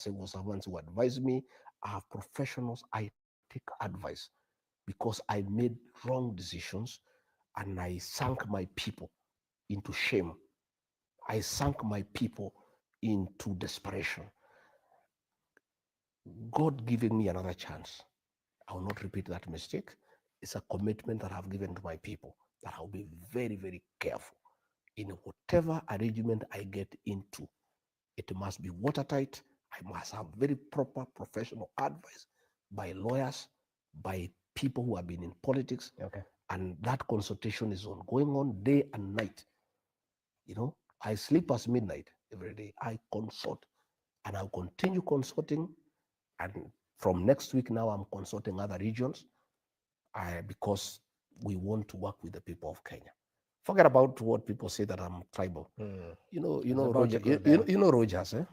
civil servants who advise me. I have professionals. I take advice because I made wrong decisions and I sank my people into shame. I sank my people into desperation. God giving me another chance. I will not repeat that mistake. It's a commitment that I've given to my people that I'll be very, very careful in whatever arrangement I get into. It must be watertight. I must have very proper professional advice by lawyers, by people who have been in politics. Okay. And that consultation is going on day and night. You know, I sleep past midnight every day. I consult and I'll continue consulting. And from next week now, I'm consulting other regions because we want to work with the people of Kenya. Forget about what people say that I'm tribal. Roger, you know Rogers, eh?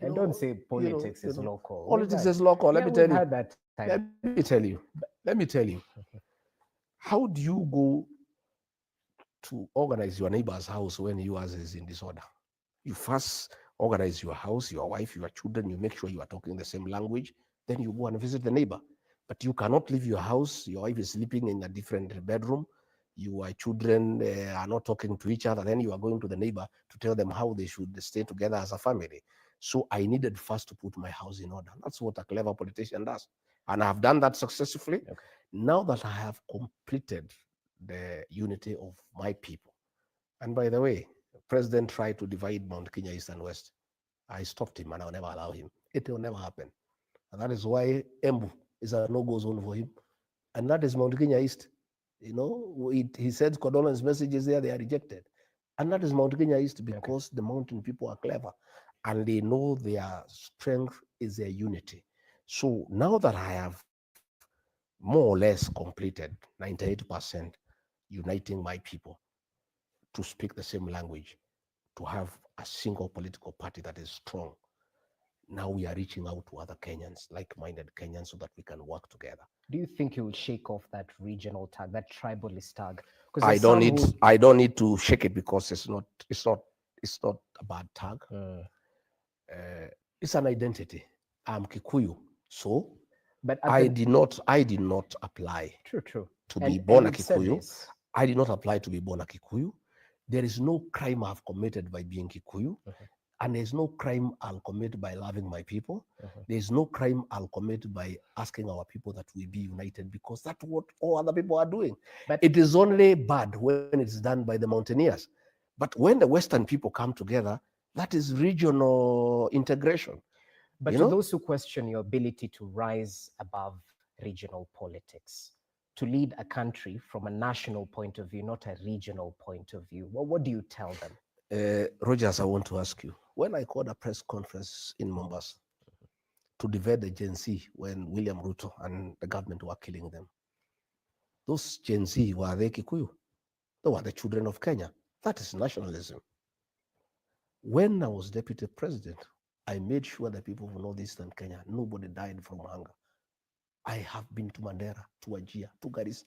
And don't say politics is local. Politics is local. Let me tell you. Had that time. Let me tell you. How do you go to organize your neighbor's house when yours is in disorder? You first organize your house, your wife, your children. You make sure you are talking the same language. Then you go and visit the neighbor. But you cannot leave your house. Your wife is sleeping in a different bedroom. Your children are not talking to each other. Then you are going to the neighbor to tell them how they should stay together as a family. So I needed first to put my house in order. That's what a clever politician does. And I've done that successfully. Okay. Now that I have completed the unity of my people. And by the way, the president tried to divide Mount Kenya East and West. I stopped him and I'll never allow him. It will never happen. And that is why Embu is a no-go zone for him. And that is Mount Kenya East. He sends condolence messages there, they are rejected. And that is Mount Kenya East because the mountain people are clever and they know their strength is their unity. So now that I have more or less completed 98% uniting my people to speak the same language, to have a single political party that is strong, now we are reaching out to other Kenyans, like-minded Kenyans, so that we can work together. Do you think you will shake off that regional tag, that tribalist tag? I don't need to shake it because it's not a bad tag. It's an identity. I'm Kikuyu, so but I did not apply to be born a Kikuyu. I did not apply to be born a Kikuyu. There is no crime I've committed by being Kikuyu. And there's no crime I'll commit by loving my people. There's no crime I'll commit by asking our people that we be united, because that's what all other people are doing. But it is only bad when it's done by the mountaineers. But when the Western people come together, that is regional integration. But to those who question your ability to rise above regional politics, to lead a country from a national point of view, not a regional point of view, what do you tell them? Rogers, I want to ask you, when I called a press conference in Mombasa to divide the Gen Z when William Ruto and the government were killing them, those Gen Z, were they Kikuyu? They were the children of Kenya. That is nationalism. When I was deputy president, I made sure that people of northeastern Kenya, nobody died from hunger. I have been to Mandera, to Wajir, to Garissa,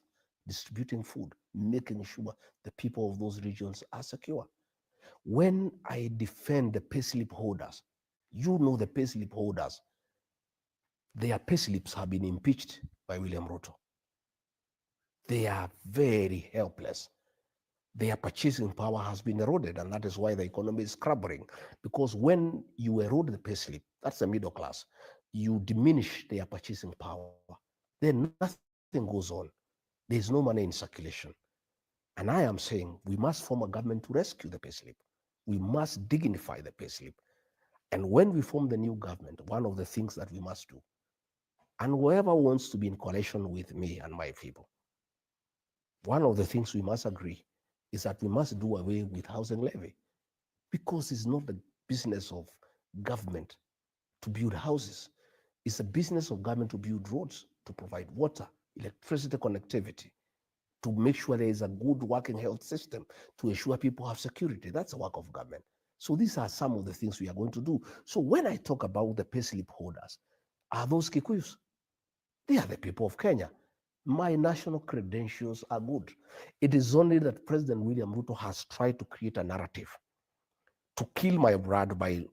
distributing food, making sure the people of those regions are secure. When I defend the payslip holders, you know the payslip holders, their payslips have been impeached by William Ruto. They are very helpless. Their purchasing power has been eroded, and that is why the economy is crumbling. Because when you erode the payslip, that's the middle class, you diminish their purchasing power. Then nothing goes on. There's no money in circulation. And I am saying we must form a government to rescue the payslip. We must dignify the payslip. And when we form the new government, one of the things that we must do, and whoever wants to be in coalition with me and my people, one of the things we must agree is that we must do away with housing levy, because it's not the business of government to build houses. It's the business of government to build roads, to provide water, electricity connectivity, to make sure there is a good working health system, to ensure people have security. That's the work of government. So these are some of the things we are going to do. So when I talk about the payslip holders, are those Kikuyus? They are the people of Kenya. My national credentials are good. It is only that President William Ruto has tried to create a narrative to kill my blood by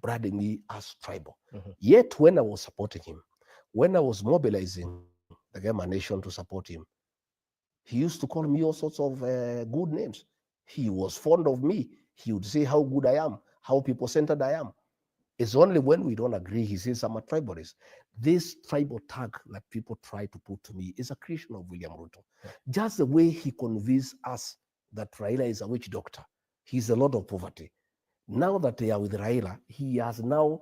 branding me as tribal. Yet when I was supporting him, when I was mobilizing the Gema Nation to support him, he used to call me all sorts of good names. He was fond of me. He would say how good I am, how people-centered I am. It's only when we don't agree, he says I'm a tribalist. This tribal tag that people try to put to me is a creation of William Ruto. Just the way he convinced us that Raila is a witch doctor. He's a lot of poverty. Now that they are with Raila, he has now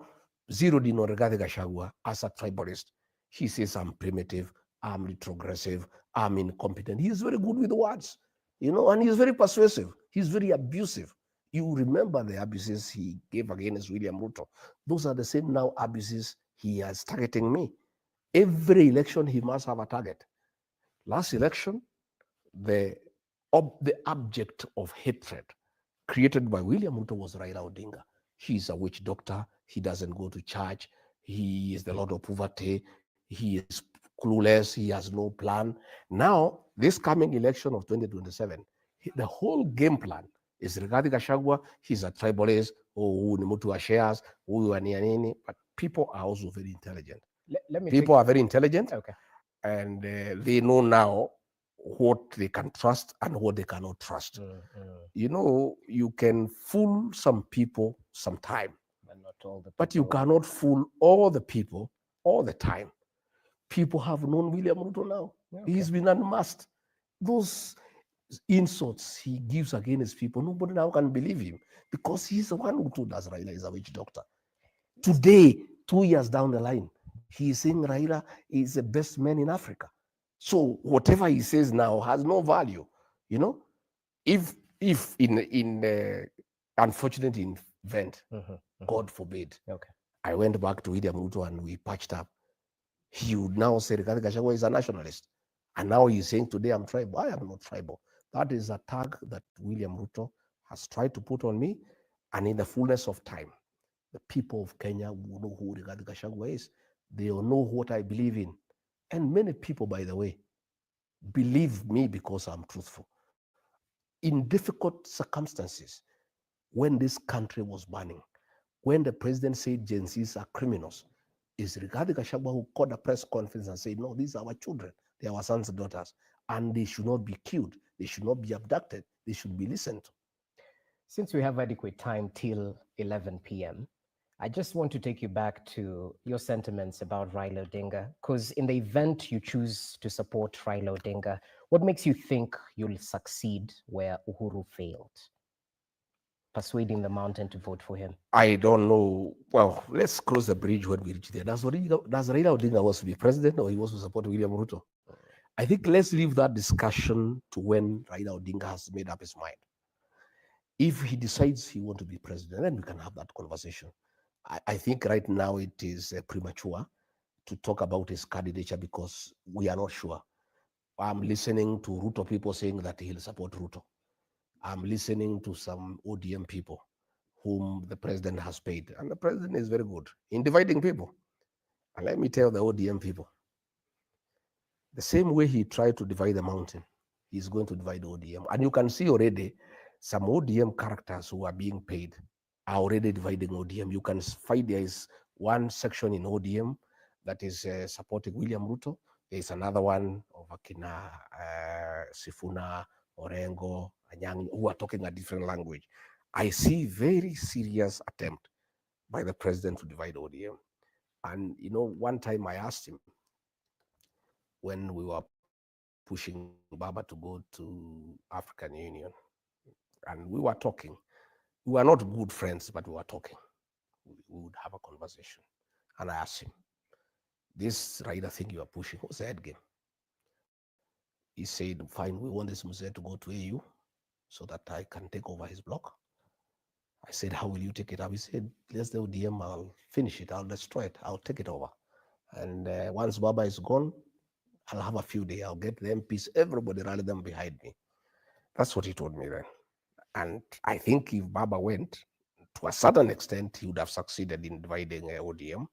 zeroed in on Rigathi Gachagua as a tribalist. He says I'm primitive, I'm retrogressive, I'm incompetent. He is very good with words, and he's very persuasive. He's very abusive. You remember the abuses he gave against William Ruto. Those are the same now abuses he is targeting me. Every election, he must have a target. Last election, the object of hatred created by William Ruto was Raila Odinga. He's a witch doctor. He doesn't go to church. He is the Lord of poverty. He is clueless. He has no plan. Now, this coming election of 2027, the whole game plan is Rigathi Gachagua. He's a tribalist. Oh, ni mtu wa shares. Huyu ni nini. But people are also very intelligent. People are very intelligent. Okay. And they know now what they can trust and what they cannot trust. You can fool some people sometime, But not all the people. but you cannot fool all the people all the time. People have known William Ruto now. Okay. He's been unmasked. Those insults he gives against people, nobody now can believe him because he's the one who told us Raila is a witch doctor. Today, 2 years down the line, he is saying Raila is the best man in Africa. So whatever he says now has no value. If in the unfortunate event, God forbid, I went back to William Ruto and we patched up, he would now say Rigathi Gachagua is a nationalist. And now he's saying today I'm tribal. I am not tribal. That is a tag that William Ruto has tried to put on me. And in the fullness of time, the people of Kenya will know who Rigathi Gachagua is. They will know what I believe in. And many people, by the way, believe me because I'm truthful. In difficult circumstances, when this country was burning, when the president said Gen Zs are criminals, is Rigathi Gachagua who called a press conference and said, no, these are our children. They are our sons and daughters. And they should not be killed. They should not be abducted. They should be listened to. Since we have adequate time till 11 p.m., I just want to take you back to your sentiments about Raila Odinga, because in the event you choose to support Raila Odinga, what makes you think you'll succeed where Uhuru failed? Persuading the mountain to vote for him. I don't know. Well, let's cross the bridge when we reach there. Does Raila Odinga was to be president or he was to support William Ruto? I think let's leave that discussion to when Raila Odinga has made up his mind. If he decides he wants to be president, then we can have that conversation. I think right now it is premature to talk about his candidature because we are not sure. I'm listening to Ruto people saying that he'll support Ruto. I'm listening to some ODM people whom the president has paid. And the president is very good in dividing people. And let me tell the ODM people, the same way he tried to divide the mountain, he's going to divide ODM. And you can see already some ODM characters who are being paid are already dividing ODM. You can find there is one section in ODM that is supporting William Ruto. There is another one of Akina Sifuna, Orengo, Anyang, who are talking a different language. I see very serious attempt by the president to divide ODM. And one time I asked him when we were pushing Baba to go to African Union, and we were talking. We were not good friends, but we were talking. We would have a conversation. And I asked him, this Raila thing you are pushing, what's the head game? He said, fine, we want this Mzee to go to AU so that I can take over his block. I said, how will you take it up? He said, let's do ODM, I'll finish it, I'll destroy it, I'll take it over. And once Baba is gone, I'll have a few days, I'll get the MPs, everybody rally them behind me. That's what he told me then. And I think if Baba went, to a certain extent, he would have succeeded in dividing ODM.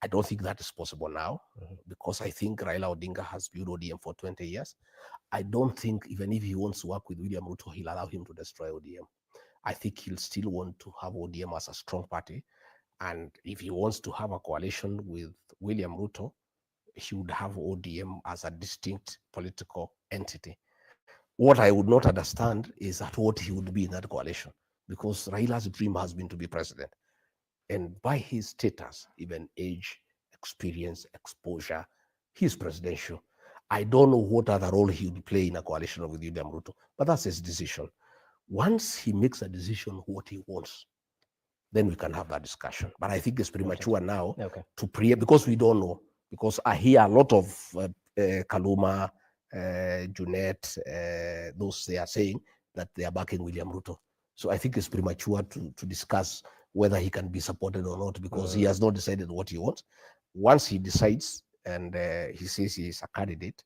I don't think that is possible now because I think Raila Odinga has built ODM for 20 years. I don't think even if he wants to work with William Ruto, he'll allow him to destroy ODM. I think he'll still want to have ODM as a strong party. And if he wants to have a coalition with William Ruto, he would have ODM as a distinct political entity. What I would not understand is that what he would be in that coalition, because Raila's dream has been to be president. And by his status, even age, experience, exposure, he's presidential. I don't know what other role he would play in a coalition with William Ruto, but that's his decision. Once he makes a decision what he wants, then we can have that discussion. But I think it's premature now to preempt, because we don't know. Because I hear a lot of Kaluma, Junet, those they are saying that they are backing William Ruto. So I think it's premature to discuss whether he can be supported or not, because he has not decided what he wants. Once he decides and he says he is a candidate,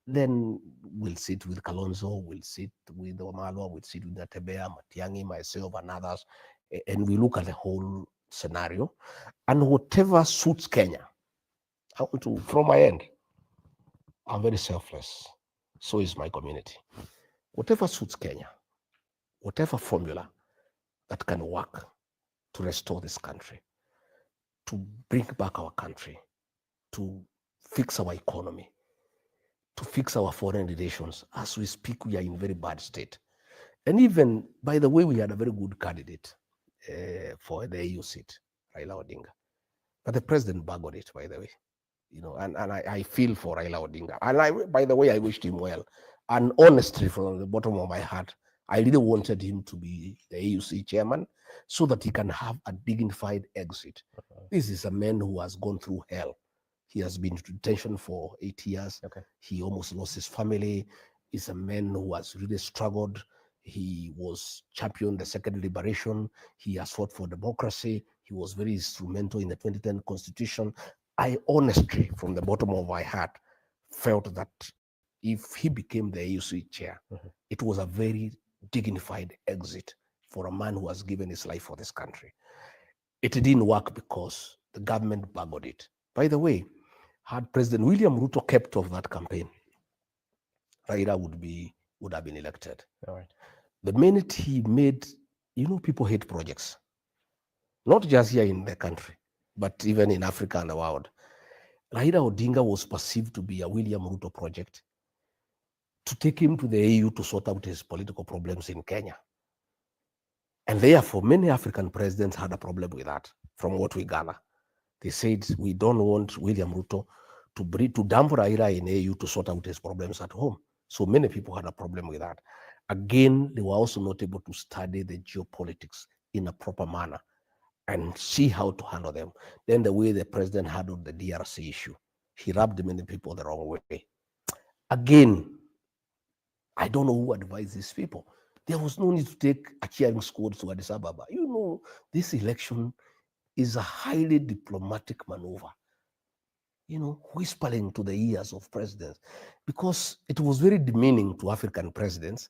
then we'll sit with Kalonzo, we'll sit with Omalo, we'll sit with Natebea, Matiangi, myself, and others, and we look at the whole scenario. And whatever suits Kenya, I want to, from my end, I'm very selfless. So is my community. Whatever suits Kenya, whatever formula that can work to restore this country, to bring back our country, to fix our economy, to fix our foreign relations. As we speak, we are in very bad state. And even, by the way, we had a very good candidate for the AU seat, Raila Odinga. But the president buggered it, by the way. And I feel for Raila Odinga. And by the way, I wished him well. And honestly, from the bottom of my heart, I really wanted him to be the AUC chairman so that he can have a dignified exit. This is a man who has gone through hell. He has been in detention for 8 years. He almost lost his family. He's a man who has really struggled. He was championed the second liberation. He has fought for democracy. He was very instrumental in the 2010 constitution. I honestly, from the bottom of my heart, felt that if he became the AUC chair, it was a very dignified exit for a man who has given his life for this country. It didn't work because the government buggered it. By the way, had President William Ruto kept off that campaign, Raila would have been elected. All right. The minute he made, people hate projects, not just here in the country, but even in Africa and the world. Raila Odinga was perceived to be a William Ruto project to take him to the AU to sort out his political problems in Kenya. And therefore, many African presidents had a problem with that, from what we gather. They said, we don't want William Ruto to dump Raila in AU to sort out his problems at home. So many people had a problem with that. Again, they were also not able to study the geopolitics in a proper manner and see how to handle them. Then the way the president handled the DRC issue, he rubbed many people the wrong way. Again, I don't know who advised these people. There was no need to take a cheering squad to Addis Ababa. This election is a highly diplomatic maneuver, whispering to the ears of presidents, because it was very demeaning to African presidents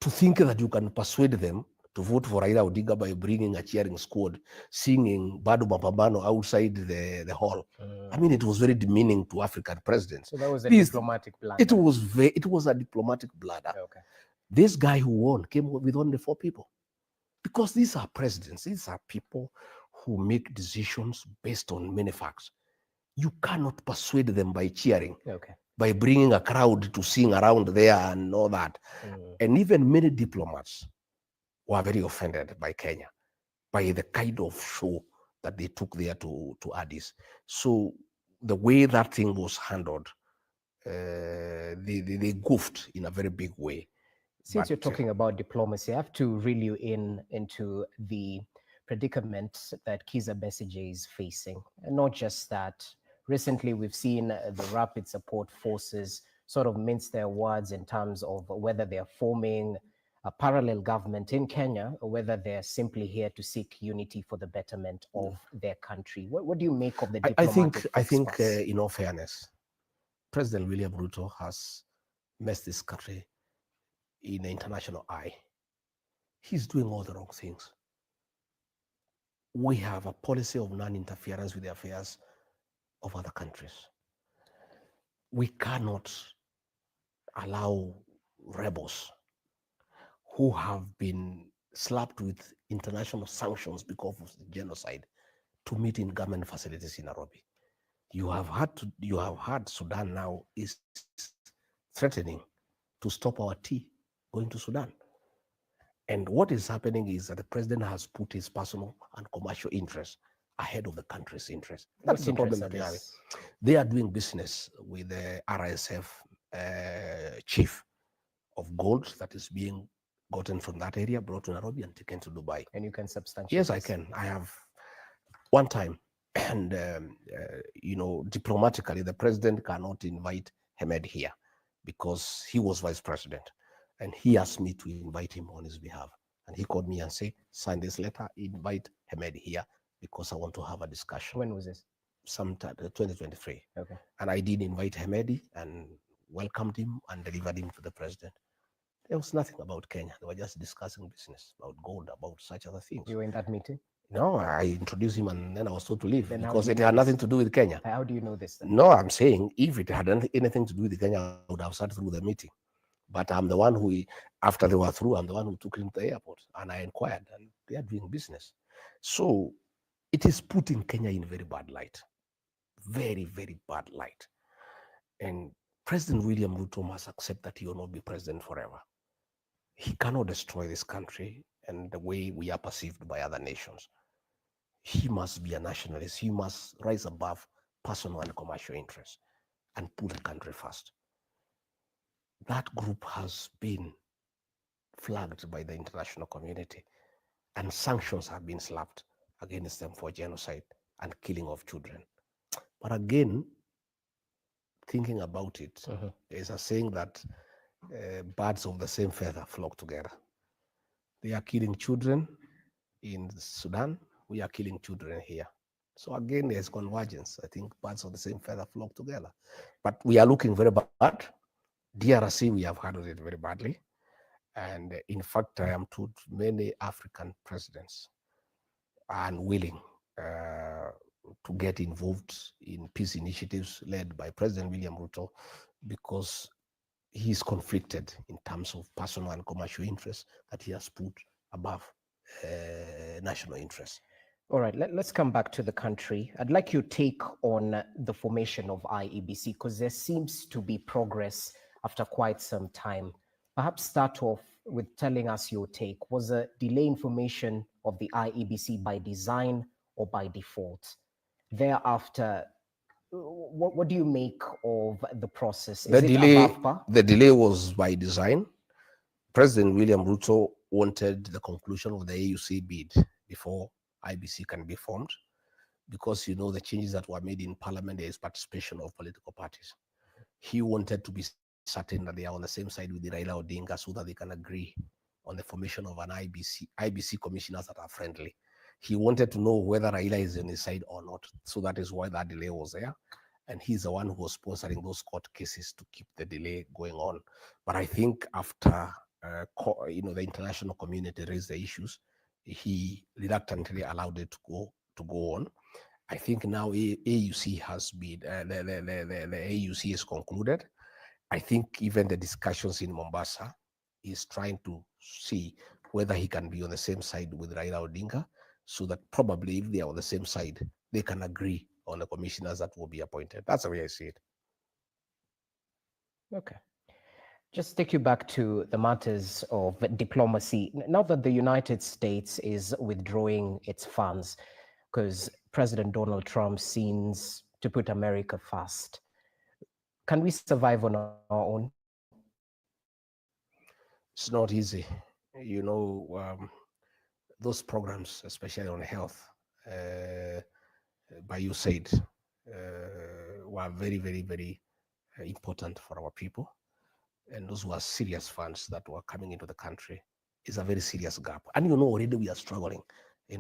to think that you can persuade them to vote for Raila Odinga by bringing a cheering squad, singing Bado Mapambano outside the hall. I mean, it was very demeaning to African presidents. So that was a diplomatic blunder. It was a diplomatic blunder. Okay. This guy who won came with only 4 people. Because these are presidents. These are people who make decisions based on many facts. You cannot persuade them by cheering, by bringing a crowd to sing around there and all that. And even many diplomats were very offended by Kenya, by the kind of show that they took there to Addis. So the way that thing was handled, they goofed in a very big way. Since you're talking about diplomacy, I have to reel you into the predicament that Kizza Besigye is facing. And not just that. Recently, we've seen the Rapid Support Forces sort of mince their words in terms of whether they're forming a parallel government in Kenya or whether they're simply here to seek unity for the betterment of their country. What do you make of the diplomatic I think in all fairness, President William Ruto has messed this country in the international eye. He's doing all the wrong things. We have a policy of non-interference with the affairs of other countries. We cannot allow rebels who have been slapped with international sanctions because of the genocide to meet in government facilities in Nairobi. You have had Sudan now is threatening to stop our tea going to Sudan. And what is happening is that the president has put his personal and commercial interests ahead of the country's interest. That's What the problem interests are that we are having. this? They are doing business with the RSF chief of gold that is being gotten from that area, brought to Nairobi and taken to Dubai. And you can substantiate Yes, I this. can. I have one time, and diplomatically, the president cannot invite Hamed here because he was vice president, and he asked me to invite him on his behalf. And he called me and said, "Sign this letter, invite Hamed here because I want to have a discussion." When was this? Sometime 2023. Okay. And I did invite Hamedi and welcomed him and delivered him to the president. There was nothing about Kenya. They were just discussing business, about gold, about such other things. You were in that meeting? No, I introduced him and then I was told to leave Then how because do you it know had nothing this? to do with Kenya. How do you know this then? No, I'm saying if it had anything to do with Kenya, I would have sat through the meeting. But I'm the one who, after they were through, I'm the one who took him to the airport and I inquired, and they are doing business. So it is putting Kenya in very bad light. Very, very bad light. And President William Ruto must accept that he will not be president forever. He cannot destroy this country and the way we are perceived by other nations. He must be a nationalist. He must rise above personal and commercial interests and put the country first. That group has been flagged by the international community, and sanctions have been slapped against them for genocide and killing of children. But again, thinking about it, there's a saying that birds of the same feather flock together. They are killing children in Sudan. We are killing children here. So again, there's convergence. I think birds of the same feather flock together. But we are looking very bad. DRC, we have handled it very badly. And in fact, I am told many African presidents are unwilling to get involved in peace initiatives led by President William Ruto because he is conflicted in terms of personal and commercial interests that he has put above national interests. All right, let's come back to the country. I'd like your take on the formation of IEBC because there seems to be progress after quite some time. Perhaps start off with telling us your take. Was a delay in formation of the IEBC by design or by default? Thereafter, what do you make of the process? Is The delay was by design. President William Ruto wanted the conclusion of the AUC bid before IBC can be formed, because the changes that were made in parliament, there is participation of political parties. He wanted to be certain that they are on the same side with the Raila Odinga so that they can agree on the formation of an IBC commissioners that are friendly. He wanted to know whether Raila is on his side or not. So that is why that delay was there. And he's the one who was sponsoring those court cases to keep the delay going on. But I think after the international community raised the issues, he reluctantly allowed it to go on. I think now AUC has been the AUC is concluded. I think even the discussions in Mombasa is trying to see whether he can be on the same side with Raila Odinga, so that probably if they are on the same side, they can agree on the commissioners that will be appointed. That's the way I see it. Okay. Just take you back to the matters of diplomacy. Now that the United States is withdrawing its funds because President Donald Trump seems to put America first, can we survive on our own? It's not easy. Those programs, especially on health, by you said, were very, very, very important for our people. And those were serious funds that were coming into the country. Is a very serious gap. And already we are struggling.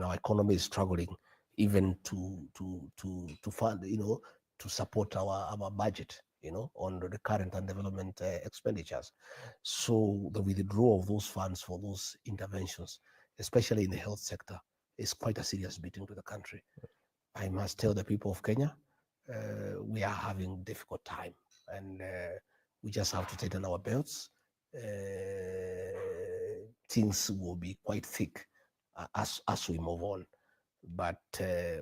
Our economy is struggling even to fund, to support our budget, on the current and development expenditures. So the withdrawal of those funds for those interventions, especially in the health sector, is quite a serious beating to the country. I must tell the people of Kenya, we are having difficult time, and we just have to tighten our belts, things will be quite thick as we move on. But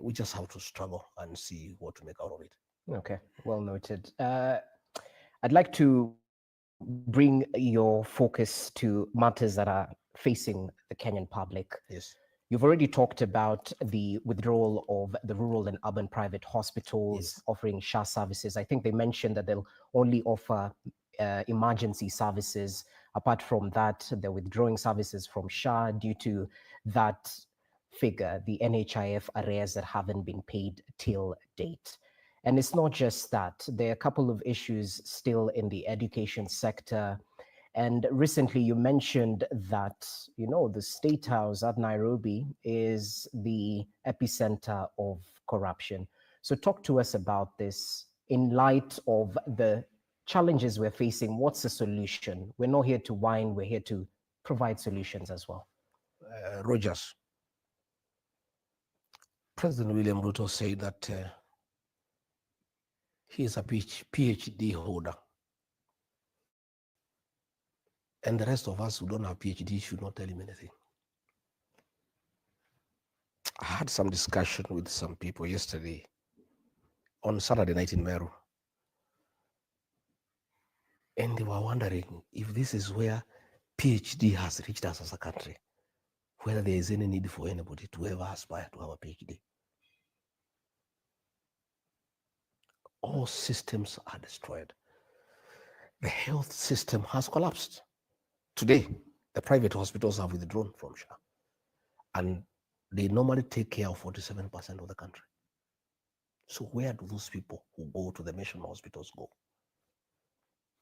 we just have to struggle and see what to make out of it. Okay, well noted. I'd like to bring your focus to matters that are facing the Kenyan public. Yes. You've already talked about the withdrawal of the rural and urban private hospitals Yes. offering SHA services. I think they mentioned that they'll only offer emergency services. Apart from that, they're withdrawing services from SHA due to that figure, the NHIF arrears that haven't been paid till date. And it's not just that. There are a couple of issues still in the education sector. And recently you mentioned that, the State House at Nairobi is the epicenter of corruption. So talk to us about this in light of the challenges we're facing. What's the solution? We're not here to whine, we're here to provide solutions as well. Rogers, President William Ruto said that he is a PhD holder. And the rest of us who don't have PhD should not tell him anything. I had some discussion with some people yesterday on Saturday night in Meru. And they were wondering if this is where PhD has reached us as a country, whether there is any need for anybody to ever aspire to have a PhD. All systems are destroyed. The health system has collapsed. Today, the private hospitals have withdrawn from SHA, and they normally take care of 47% of the country. So where do those people who go to the mission hospitals go?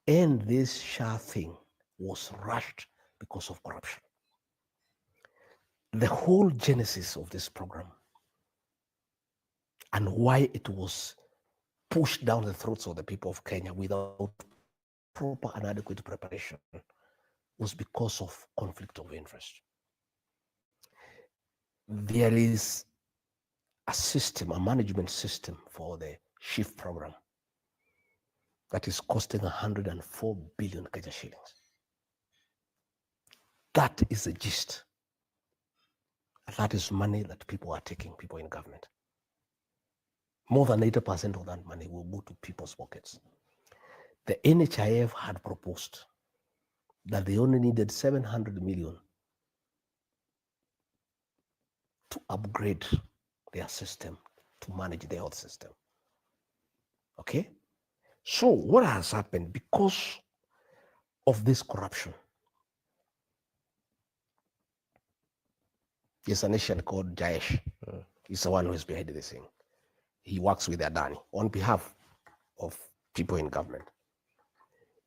And this SHA thing was rushed because of corruption. The whole genesis of this program and why it was pushed down the throats of the people of Kenya without proper and adequate preparation was because of conflict of interest. There is a system, a management system for the SHIFT program that is costing 104 billion Kenya shillings. That is the gist. That is money that people are taking, people in government. More than 80% of that money will go to people's pockets. The NHIF had proposed that they only needed 700 million to upgrade their system, to manage the health system. Okay? So what has happened because of this corruption? There's a nation called Jaesh. He's the one who is behind this thing. He works with Adani on behalf of people in government.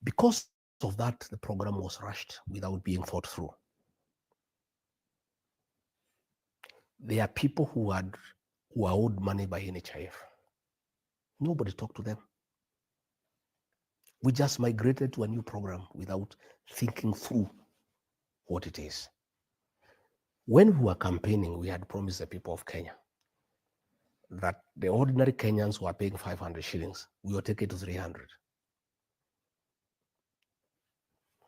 Because of that, the program was rushed without being thought through. There are people who are owed money by NHIF. Nobody talked to them. We just migrated to a new program without thinking through what it is. When we were campaigning, we had promised the people of Kenya that the ordinary Kenyans who are paying 500 shillings, we will take it to 300.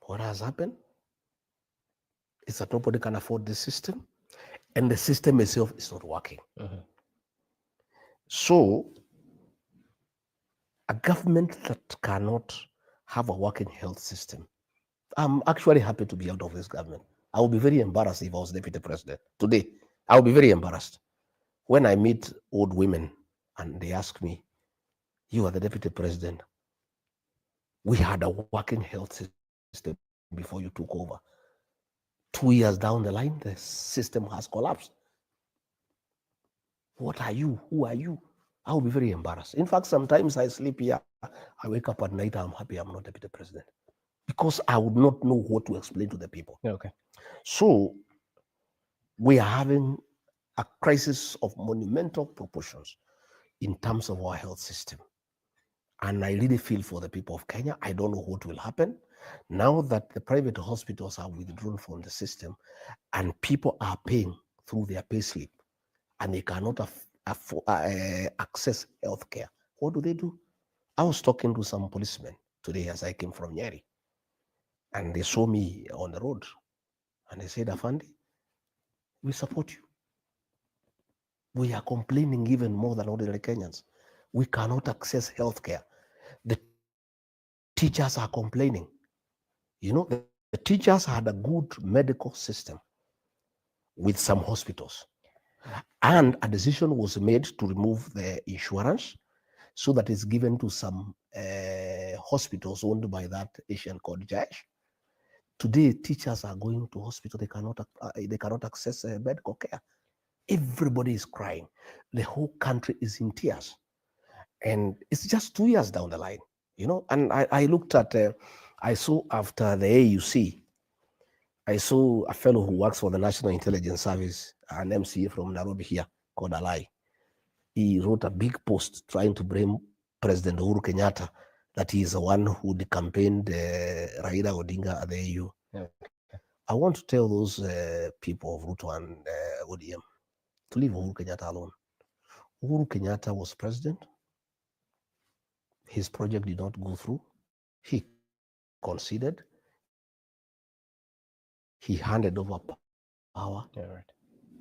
What has happened is that nobody can afford the system, and the system itself is not working. So a government that cannot have a working health system, I'm actually happy to be out of this government. I would be very embarrassed if I was deputy president. Today, I would be very embarrassed. When I meet old women and they ask me, you are the deputy president, we had a working health system before you took over. 2 years down the line, the system has collapsed. What are you? Who are you? I will be very embarrassed. In fact, sometimes I sleep here. I wake up at night, I'm happy I'm not deputy president because I would not know what to explain to the people. Okay. So we are having a crisis of monumental proportions in terms of our health system. And I really feel for the people of Kenya. I don't know what will happen now that the private hospitals are withdrawn from the system and people are paying through their pay slip and they cannot access health care. What do? I was talking to some policemen today as I came from Nyeri, and they saw me on the road. And I said, Afandi, we support you. We are complaining even more than ordinary Kenyans. We cannot access healthcare. The teachers are complaining. You know, the teachers had a good medical system with some hospitals. And a decision was made to remove the insurance so that it's given to some hospitals owned by that Asian called GACHAGUA. Today, teachers are going to hospital. They cannot access medical care. Everybody is crying. The whole country is in tears. And it's just 2 years down the line, you know. And I looked at, I saw after the AUC, I saw a fellow who works for the National Intelligence Service, an MCA from Nairobi here, called Alai. He wrote a big post trying to blame President Uhuru Kenyatta that he is the one who campaigned Raila Odinga at the AU. Okay. I want to tell those people of Ruto and ODM to leave Uhuru Kenyatta alone. Uhuru Kenyatta was president. His project did not go through. He conceded. He handed over power. Yeah, right.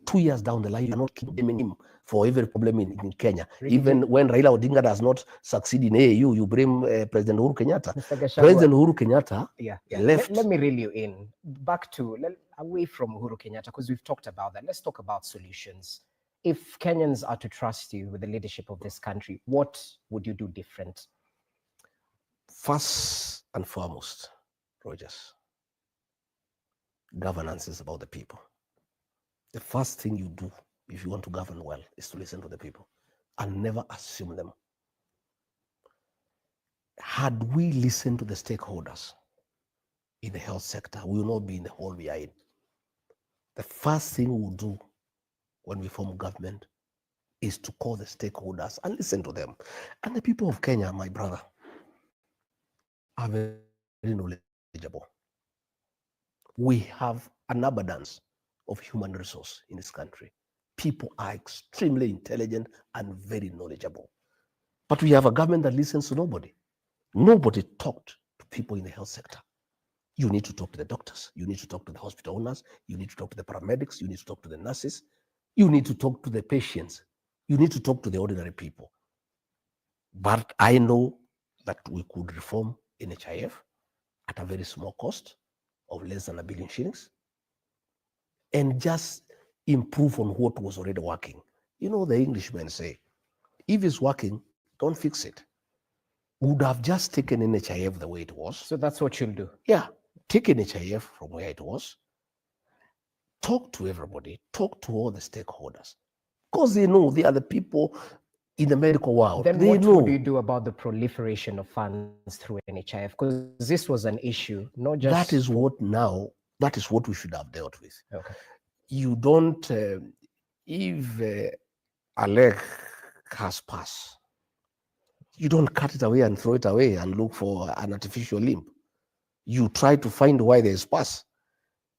2 years down the line, you are not keep blaming him for every problem in Kenya. Even when Raila Odinga does not succeed in AU, you blame President Uhuru Kenyatta. Mr. GACHAGUA, President Uhuru Kenyatta left. Let me reel you in back to away from Uhuru Kenyatta, because we've talked about that. Let's talk about solutions. If Kenyans are to trust you with the leadership of this country, what would you do different? First and foremost, Rogers, governance is about the people. The first thing you do if you want to govern well is to listen to the people and never assume them. Had we listened to the stakeholders in the health sector, we will not be in the hole we are in. The first thing we'll do when we form government is to call the stakeholders and listen to them. And the people of Kenya, my brother, are very knowledgeable. We have an abundance of human resource in this country. People are extremely intelligent and very knowledgeable. But we have a government that listens to nobody. Nobody talked to people in the health sector. You need to talk to the doctors. You need to talk to the hospital owners. You need to talk to the paramedics. You need to talk to the nurses. You need to talk to the patients. You need to talk to the ordinary people. But I know that we could reform NHIF at a very small cost of less than 1 billion shillings and just improve on what was already working. You know, the Englishmen say, if it's working, don't fix it. We would have just taken NHIF the way it was. So that's what you'll do? Yeah, take NHIF from where it was, talk to everybody, talk to all the stakeholders, because they know they are the people in the medical world. Then they what know. would you do about the proliferation of funds through NHIF? Because this was an issue, not just... That is what we should have dealt with. Okay. You don't, if a leg has passed, you don't cut it away and throw it away and look for an artificial limb. You try to find why there's pus.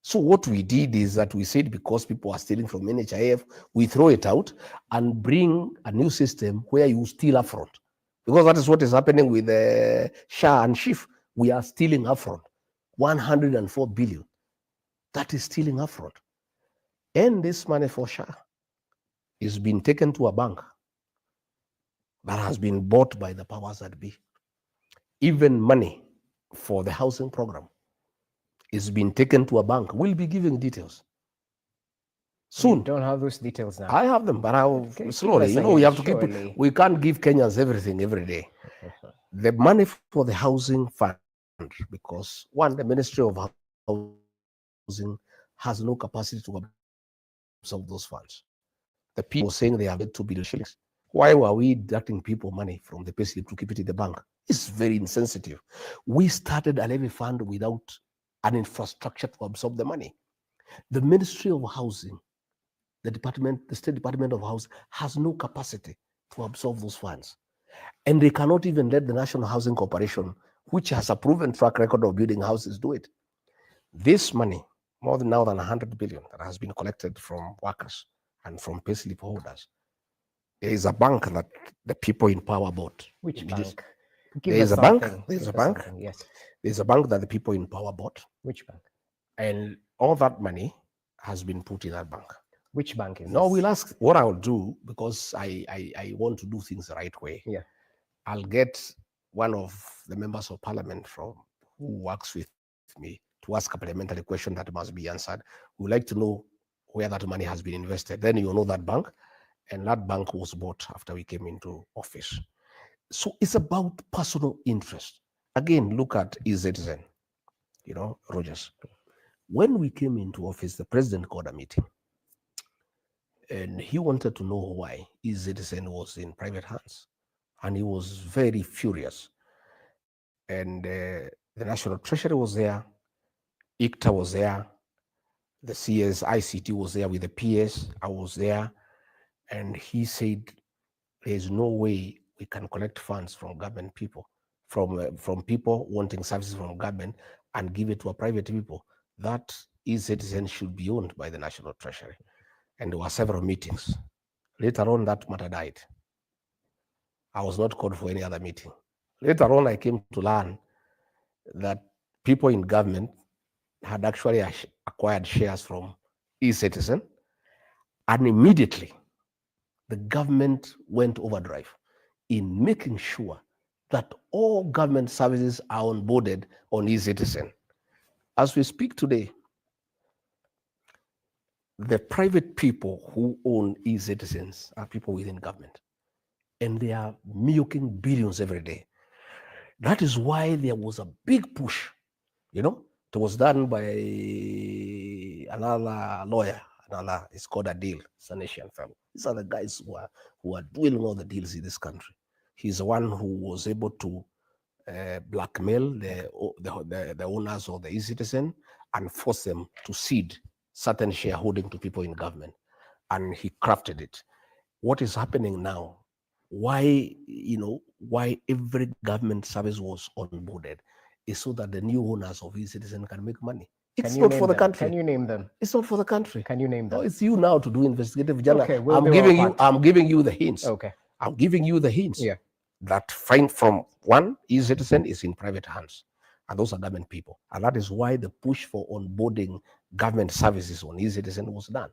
So what we did is that we said, because people are stealing from NHIF, we throw it out and bring a new system where you steal upfront. Because that is what is happening with SHA and SHIF. We are stealing upfront. 104 billion. That is stealing upfront. And this money for SHA is being taken to a bank that has been bought by the powers that be. Even money for the housing program is being taken to a bank. We'll be giving details soon. You don't have those details now? I have them, but I'll slowly. You know, we have to keep it. We can't give Kenyans everything every day. The money for the housing fund, because one, the Ministry of Housing has no capacity to absorb those funds. The people saying they have 2 billion shillings. Why were we deducting people money from the payslip to keep it in the bank? It's very insensitive. We started a levy fund without an infrastructure to absorb the money. The Ministry of Housing, the State Department of Housing, has no capacity to absorb those funds. And they cannot even let the National Housing Corporation, which has a proven track record of building houses, do it. This money, more than 100 billion that has been collected from workers and from payslip holders, there is a bank that the people in power bought. Which bank? There is a bank. There's a bank. Yes. There's a bank that the people in power bought. Which bank? And all that money has been put in that bank. Which bank is No, this? we'll ask what I'll do, because I want to do things the right way. Yeah. I'll get one of the members of parliament from who works with me to ask a parliamentary question that must be answered. We would like to know where that money has been invested. Then you know that bank, and that bank was bought after we came into office. So it's about personal interest. Again, look at EZN, Rogers. When we came into office, the president called a meeting, and he wanted to know why EZN was in private hands. And he was very furious. And the National Treasury was there, ICTA was there, the CS ICT was there with the PS. I was there, and he said, "There's no way we can collect funds from government people, from people wanting services from government, and give it to a private people. That citizens should be owned by the National Treasury." And there were several meetings. Later on, that matter died. I was not called for any other meeting. Later on, I came to learn that people in government had actually acquired shares from e-citizen, and immediately the government went overdrive in making sure that all government services are onboarded on e-citizen. As we speak today, the private people who own e-citizens are people within government, and they are milking billions every day. That is why there was a big push. It was done by another lawyer, it's called Adil. It's an Asian fellow. These are the guys who are doing all the deals in this country. He's the one who was able to blackmail the owners of the e-citizen and force them to cede certain shareholding to people in government. And he crafted it. What is happening now? Why every government service was onboarded is so that the new owners of e-citizen can make money. It's not for the country. Can you name them? It's not for the country. Can you name them? No, it's you now to do investigative journalism. Okay, we'll I'm giving you the hints. Okay. I'm giving you the hints. Yeah. That find from one e-citizen is in private hands, and those are government people, and that is why the push for onboarding government services on e-citizen was done.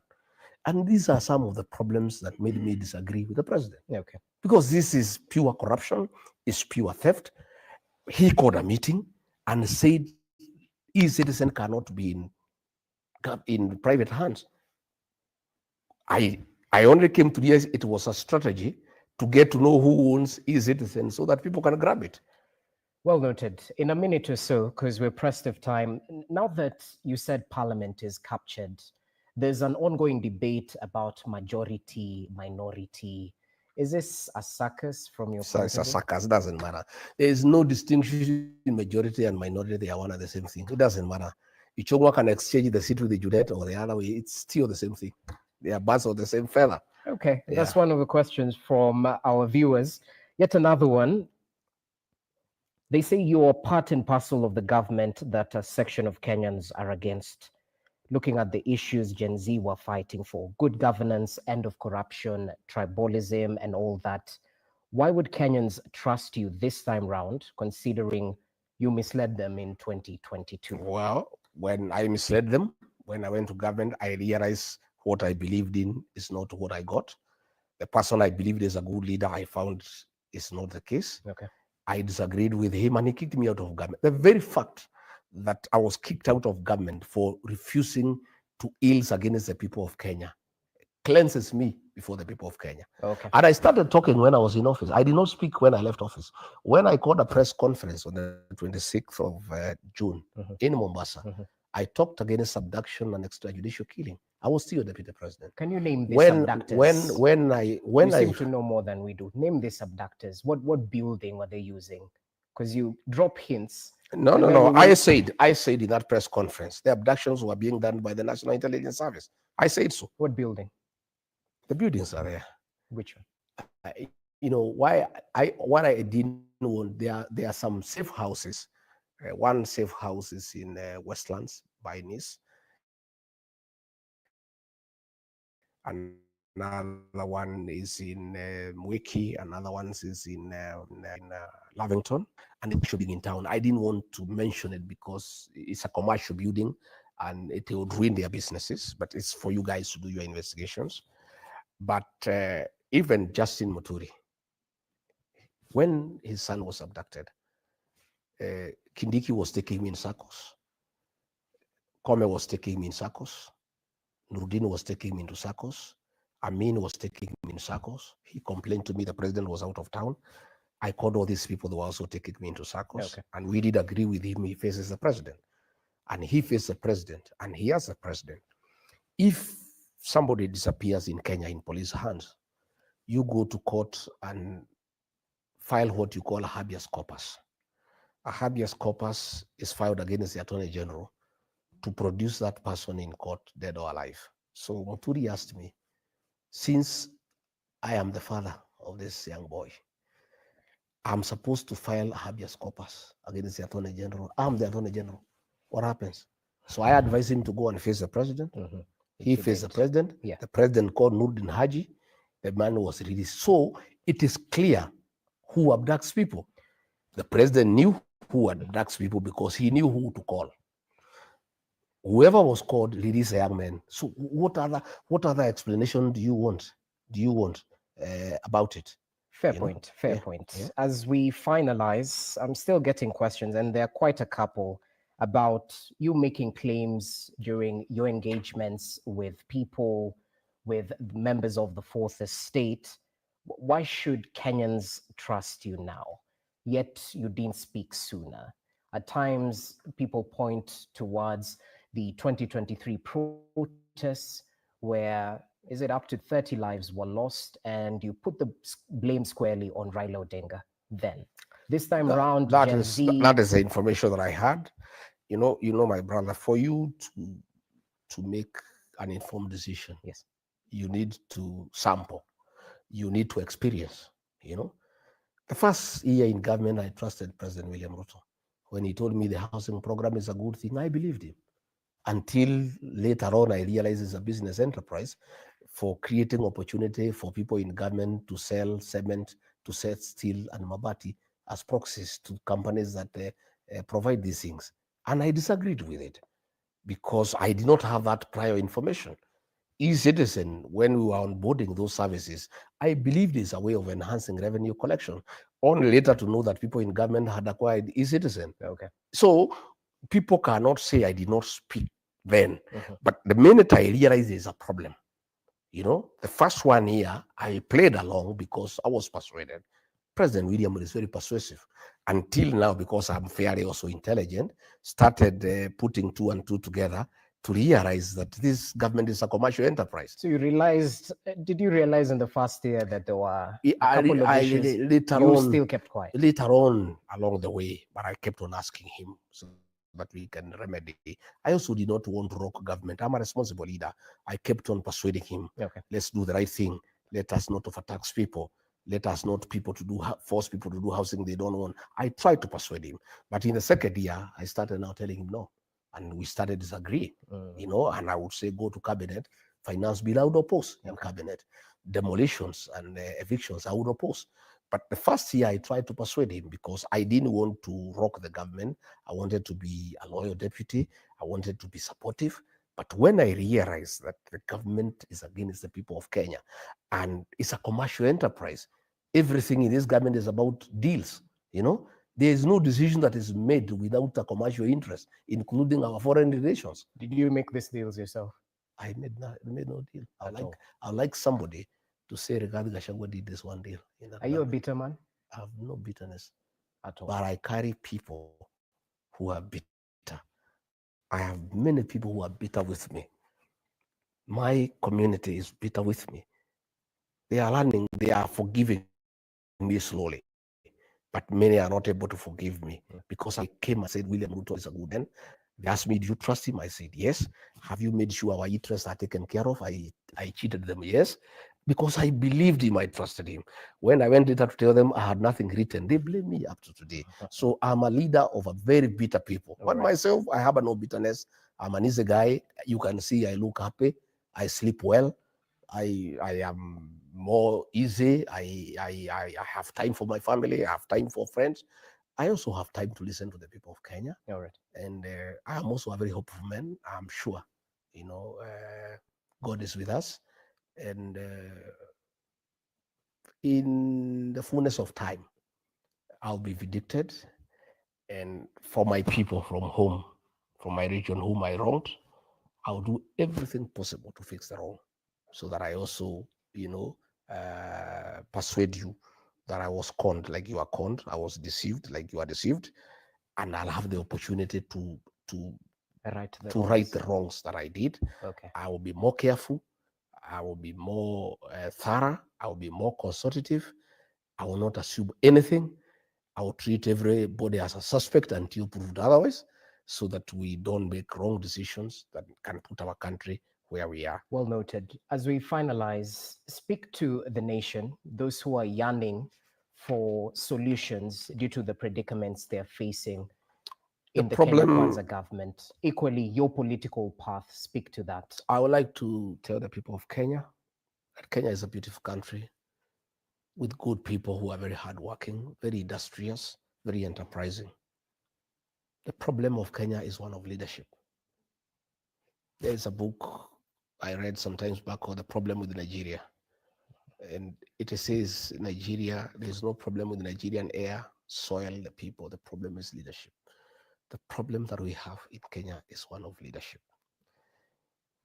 And these are some of the problems that made me disagree with the president. Okay. Because this is pure corruption, it's pure theft. He called a meeting and said e-citizen cannot be in private hands. I only came to realize it was a strategy to get to know who owns e-citizen so that people can grab it. Well noted. In a minute or so, because we're pressed of time, now that you said Parliament is captured, there's an ongoing debate about majority, minority. Is this a circus from your point of view? It's a circus, doesn't matter. There is no distinction in majority and minority. They are one and the same thing. It doesn't matter. Ichongwa can exchange the seat with the Judet or the other way. It's still the same thing. They are birds of the same feather. Okay, that's one of the questions from our viewers. Yet another one. They say you're part and parcel of the government that a section of Kenyans are against. Looking at the issues Gen Z were fighting for, good governance, end of corruption, tribalism, and all that. Why would Kenyans trust you this time round, considering you misled them in 2022? Well, when I misled them, when I went to government, I realized what I believed in is not what I got. The person I believed is a good leader, I found is not the case. Okay. I disagreed with him and he kicked me out of government. The very fact that I was kicked out of government for refusing to ills against the people of Kenya cleanses me before the people of Kenya. Okay. And I started talking when I was in office. I did not speak when I left office. When I called a press conference on the 26th of June in Mombasa, I talked against abduction and extrajudicial killing. I was still deputy president. Can you name these abductors? When you I seem to know more than we do. Name these abductors. What building were they using? Because you drop hints. No. I said in that press conference, the abductions were being done by the National Intelligence Service. I said so. What building? The buildings are there. Which one? What I didn't want, there are some safe houses. One safe house is in Westlands by Nice. Another one is in Mwiki. Another one is in Lavington. And it's should be in town. I didn't want to mention it because it's a commercial building and it would ruin their businesses. But it's for you guys to do your investigations. But even Justin Muturi, when his son was abducted, Kindiki was taking me in circles. Kome was taking me in circles. Nurdin was taking me into circles. Amin was taking me in circles. He complained to me the president was out of town. I called all these people that were also taking me into circles. Okay. And we did agree with him. He faces the president. And he faces the president. And he has the president. If somebody disappears in Kenya in police hands, you go to court and file what you call a habeas corpus. A habeas corpus is filed against the Attorney General to produce that person in court, dead or alive. So Muturi asked me, since I am the father of this young boy, I'm supposed to file a habeas corpus against the Attorney General. I'm the Attorney General. What happens? So I advised him to go and face the president. He faced the president. Yeah. The president called Nurdin Haji. The man was released. So it is clear who abducts people. The president knew who abducts people because he knew who to call. Whoever was called released a young man. So what other explanation do you want? About it? Fair point. Fair point. Yeah. As we finalize, I'm still getting questions, and there are quite a couple about you making claims during your engagements with people, with members of the Fourth Estate. Why should Kenyans trust you now? Yet you didn't speak sooner. At times, people point towards the 2023 protests where, is it up to 30 lives were lost, and you put the blame squarely on Raila Odinga then. This time around, that is the information that I had. You know, my brother, for you to make an informed decision, yes, you need to sample, you need to experience. The first year in government, I trusted President William Ruto. When he told me the housing program is a good thing, I believed him. Until later on, I realized it's a business enterprise for creating opportunity for people in government to sell cement, to sell steel and mabati as proxies to companies that provide these things. And I disagreed with it because I did not have that prior information. E-Citizen, when we were onboarding those services, I believed it's a way of enhancing revenue collection. Only later to know that people in government had acquired E-Citizen. Okay. So people cannot say I did not speak then. But the minute I realized there's a problem, the first 1 year, I played along because I was persuaded. President William is very persuasive. Until now, because I'm fairly also intelligent, started putting 2 and 2 together to realize that this government is a commercial enterprise. So did you realize in the first year that there were a couple of issues? Still kept quiet? Later on along the way, but I kept on asking him so that we can remedy. I also did not want to rock government. I'm a responsible leader. I kept on persuading him, let's do the right thing. Let us not overtax people. Let us not force people to do housing they don't want. I tried to persuade him. But in the second year, I started now telling him no. And we started disagreeing, and I would say go to cabinet, finance bill, I would oppose in cabinet. Demolitions and evictions, I would oppose. But the first year I tried to persuade him because I didn't want to rock the government. I wanted to be a loyal deputy. I wanted to be supportive. But when I realized that the government is against the people of Kenya and it's a commercial enterprise, everything in this government is about deals, there is no decision that is made without a commercial interest, including our foreign relations. Did you make these deals yourself? I made no deal. I like somebody to say GACHAGUA did this one deal. Are you a bitter man? I have no bitterness at all. But I carry people who are bitter. I have many people who are bitter with me. My community is bitter with me. They are learning, they are forgiving me slowly. But many are not able to forgive me because I came and said, William Ruto is a good man. They asked me, do you trust him? I said, yes. Have you made sure our interests are taken care of? I cheated them, yes. Because I believed him, I trusted him. When I went later to tell them I had nothing written, they blame me up to today. So I'm a leader of a very bitter people. But myself, I have no bitterness. I'm an easy guy. You can see I look happy. I sleep well. I am more easy. I have time for my family. I have time for friends. I also have time to listen to the people of Kenya. All right. And I am also a very hopeful man. I'm sure, God is with us. And in the fullness of time, I'll be vindicated. And for my people from home, from my region whom I wronged, I'll do everything possible to fix the wrong, so that I also, persuade you that I was conned like you are conned. I was deceived like you are deceived, and I'll have the opportunity to Right. right the wrongs that I did. Okay. I will be more careful. I will be more thorough. I will be more consultative. I will not assume anything. I will treat everybody as a suspect until proved otherwise, so that we don't make wrong decisions that can put our country where we are. Well noted. As we finalize, speak to the nation, those who are yearning for solutions due to the predicaments they're facing in the Kenya Kwanza government. Equally, your political path, speak to that. I would like to tell the people of Kenya that Kenya is a beautiful country with good people who are very hardworking, very industrious, very enterprising. The problem of Kenya is one of leadership. There's a book I read sometimes back called The Problem with Nigeria. And it says Nigeria, there's no problem with Nigerian air, soil, the people. The problem is leadership. The problem that we have in Kenya is one of leadership.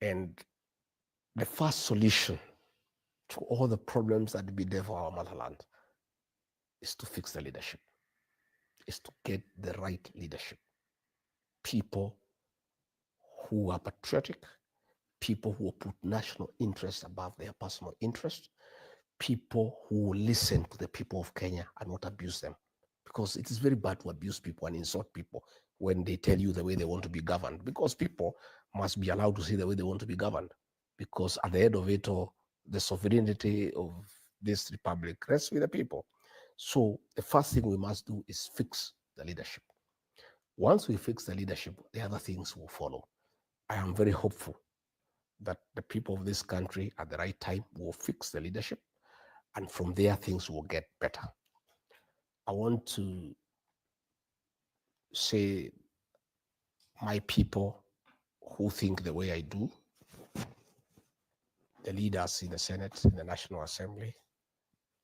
And the first solution to all the problems that bedevil our motherland is to fix the leadership, is to get the right leadership. People who are patriotic, people who put national interest above their personal interest, people who listen to the people of Kenya and not abuse them. Because it is very bad to abuse people and insult people when they tell you the way they want to be governed, because people must be allowed to say the way they want to be governed. Because at the end of it all, the sovereignty of this republic rests with the people. So the first thing we must do is fix the leadership. Once we fix the leadership, the other things will follow. I am very hopeful that the people of this country at the right time will fix the leadership, and from there things will get better. I want to say, my people who think the way I do, the leaders in the Senate, in the National Assembly,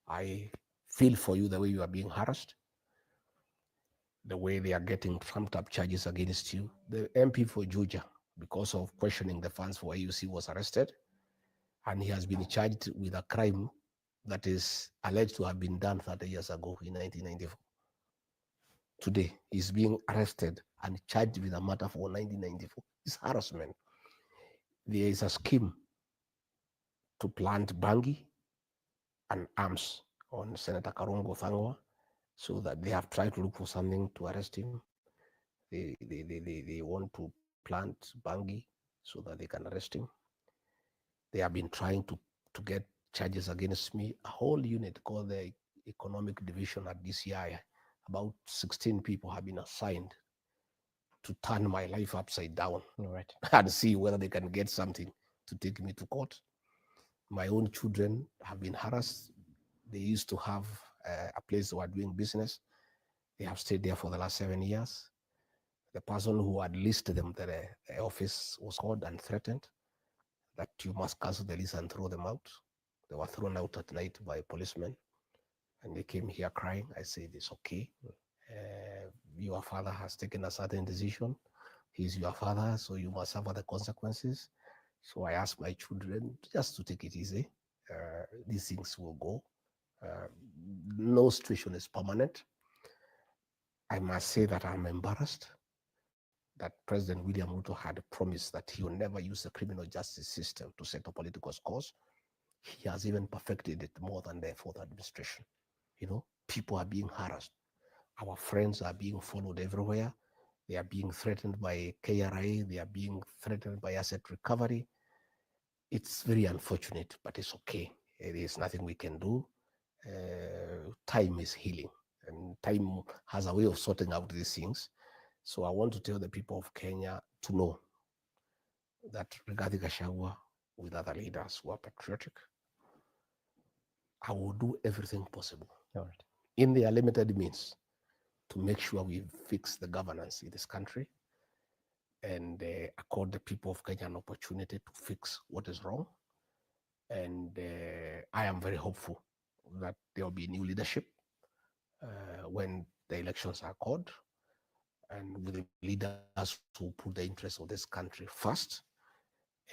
I feel for you the way you are being harassed, the way they are getting trumped up charges against you. The MP for Juja, because of questioning the funds for AUC, was arrested, and he has been charged with a crime that is alleged to have been done 30 years ago in 1994. Today, he's being arrested and charged with a matter for 1994. It's harassment. There is a scheme to plant bangi and arms on Senator Karongo Thangwa, so that they have tried to look for something to arrest him. They want to plant bangi so that they can arrest him. They have been trying to get charges against me. A whole unit called the Economic Division at DCI, about 16 people have been assigned to turn my life upside down. Right. And see whether they can get something to take me to court. My own children have been harassed. They used to have a place they were doing business. They have stayed there for the last 7 years. The person who had listed them, the office was called and threatened that you must cancel the lease and throw them out. They were thrown out at night by policemen, and they came here crying. I said, it's okay. Your father has taken a certain decision. He's your father, so you must suffer the consequences. So I asked my children just to take it easy. These things will go. No situation is permanent. I must say that I'm embarrassed that President William Ruto had promised that he will never use the criminal justice system to settle political scores. He has even perfected it more than the fourth administration. People are being harassed. Our friends are being followed everywhere. They are being threatened by KRA. They are being threatened by asset recovery. It's very unfortunate, but it's okay. There is nothing we can do. Time is healing, and time has a way of sorting out these things. So I want to tell the people of Kenya to know that regarding GACHAGUA, with other leaders who are patriotic, I will do everything possible in their limited means to make sure we fix the governance in this country and accord the people of Kenya an opportunity to fix what is wrong. And I am very hopeful that there will be new leadership when the elections are called, and with the leaders who put the interests of this country first,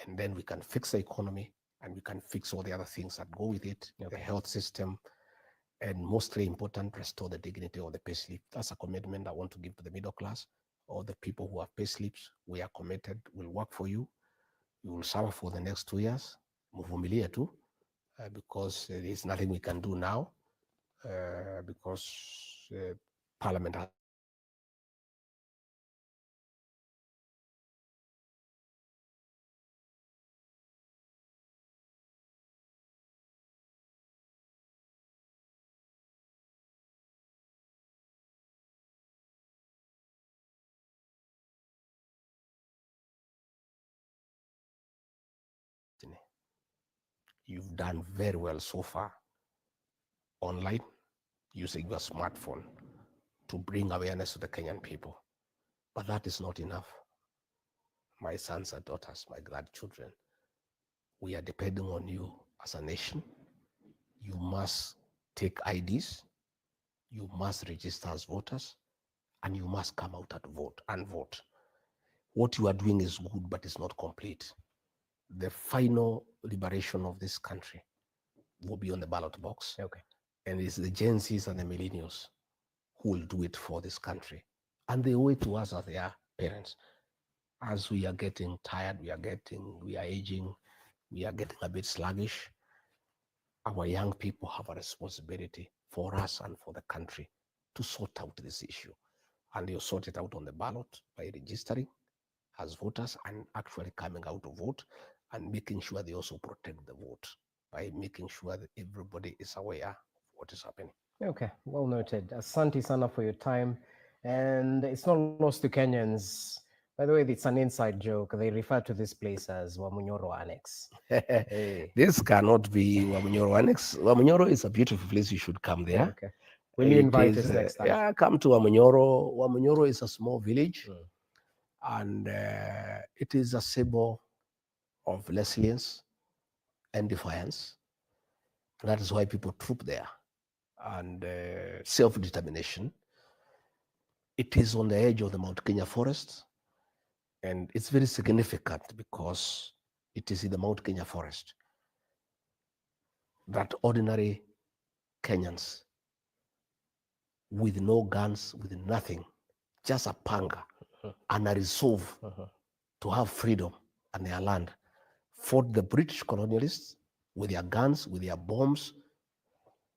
and then we can fix the economy and we can fix all the other things that go with it, the health system, and mostly important, restore the dignity of the payslip. That's a commitment I want to give to the middle class. All the people who have payslips, we are committed, we'll work for you. You will serve for the next 2 years. Muvumilie tu, because there is nothing we can do now, because Parliament has you've done very well so far online using your smartphone to bring awareness to the Kenyan people. But that is not enough. My sons and daughters, my grandchildren, we are depending on you as a nation. You must take IDs, you must register as voters, and you must come out and vote. What you are doing is good, but it's not complete. The final liberation of this country will be on the ballot box. Okay. And it's the Gen Zs and the millennials who will do it for this country. And they owe it to us as their parents. As we are getting tired, we are aging, we are getting a bit sluggish. Our young people have a responsibility for us and for the country to sort out this issue. And you sort it out on the ballot by registering as voters and actually coming out to vote, and making sure they also protect the vote by making sure that everybody is aware of what is happening. Okay, well noted. Asante sana for your time. And it's not lost to Kenyans. By the way, it's an inside joke. They refer to this place as Wamunyoro Annex. Hey. This cannot be Wamunyoro Annex. Wamunyoro is a beautiful place. You should come there. Okay. Will you invite us next time? Yeah, come to Wamunyoro. Wamunyoro is a small village, and it is a symbol of resilience and defiance. That is why people troop there, and self-determination. It is on the edge of the Mount Kenya forest, and it's very significant because it is in the Mount Kenya forest that ordinary Kenyans with no guns, with nothing, just a panga and a resolve to have freedom and their land, fought the British colonialists with their guns, with their bombs,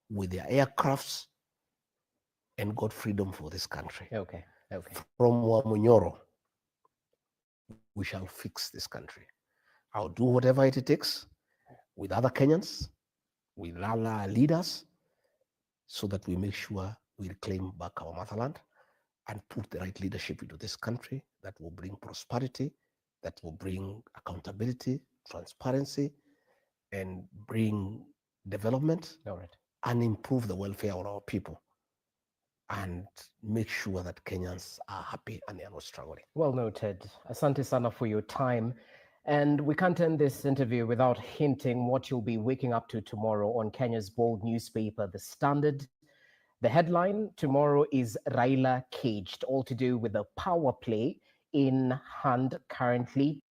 with their aircrafts, and got freedom for this country. Okay. From Wamunyoro, we shall fix this country. I'll do whatever it takes with other Kenyans, with other leaders, so that we make sure we reclaim back our motherland and put the right leadership into this country that will bring prosperity, that will bring accountability, transparency, and bring development. All right. And improve the welfare of our people and make sure that Kenyans are happy and they are not struggling. Well noted. Asante sana for your time. And we can't end this interview without hinting what you'll be waking up to tomorrow on Kenya's bold newspaper, The Standard. The headline tomorrow is Raila caged, all to do with the power play in hand currently